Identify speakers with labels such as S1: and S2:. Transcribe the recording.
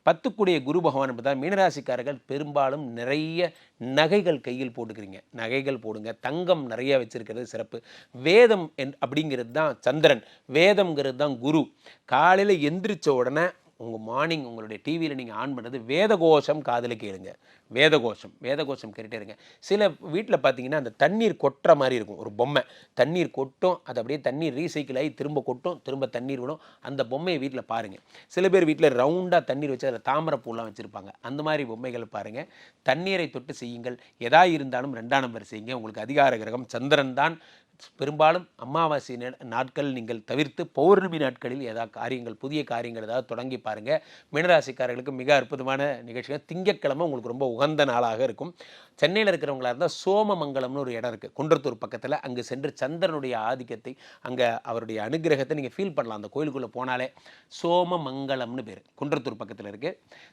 S1: 10 குரு பகவான் என்பதால் மீனராசிக்காரர்கள் பெரும்பாலும் நிறைய நகைகள் கையில் போட்டுக்கிறீங்க. நகைகள் போடுங்க. தங்கம் நிறைய வச்சிருக்கிறது சிறப்பு. வேதம் அப்படிங்கிறது தான் சந்திரன், வேதம்ங்கிறது தான் குரு. காலையில் எந்திரிச்ச உடனே மார்னிங் உங்களுடைய டிவியில் நீங்கள் ஆன் பண்ணது வேதகோஷம் காதில் கேளுங்க. வேதகோஷம் கேட்டுட்டே இருங்க. சில வீட்டில் பார்த்தீங்கன்னா அந்த தண்ணீர் கொட்டுற மாதிரி இருக்கும். ஒரு பொம்மை தண்ணீர் கொட்டும், அது அப்படியே தண்ணீர் ரீசைக்கிள் ஆகி திரும்ப கொட்டும், திரும்ப தண்ணீர் விடும். அந்த பொம்மையை வீட்டில் பாருங்கள். சில பேர் வீட்டில் ரவுண்டாக தண்ணீர் வச்சு அதில் தாமரைப்பூலாம் வச்சுருப்பாங்க. அந்த மாதிரி பொம்மைகள் பாருங்கள். தண்ணீரை தொட்டு செய்யுங்கள். எதா இருந்தாலும் 2ஆம் நம்பர் செய்யுங்க. உங்களுக்கு அதிகார கிரகம் சந்திரன் தான். பெரும்பாலும் அமாவாசை நாட்கள் நீங்கள் தவிர்த்து பௌர்ணமி நாட்களில் ஏதாவது காரியங்கள், புதிய காரியங்கள் ஏதாவது தொடங்கி பாருங்கள். மீனராசிக்காரர்களுக்கு மிக அற்புதமான நிகழ்ச்சிகள். திங்கட்கிழமை உங்களுக்கு ரொம்ப உகந்த நாளாக இருக்கும். சென்னையில் இருக்கிறவங்களா இருந்தால் சோமமங்கலம்னு ஒரு இடம் இருக்குது, குன்றத்தூர் பக்கத்தில். அங்கே சென்று சந்திரனுடைய ஆதிக்கத்தை, அங்கே அவருடைய அனுகிரகத்தை நீங்கள் ஃபீல் பண்ணலாம். அந்த கோயிலுக்குள்ளே போனாலே சோமமங்கலம்னு பேர், குன்றத்தூர் பக்கத்தில் இருக்குது.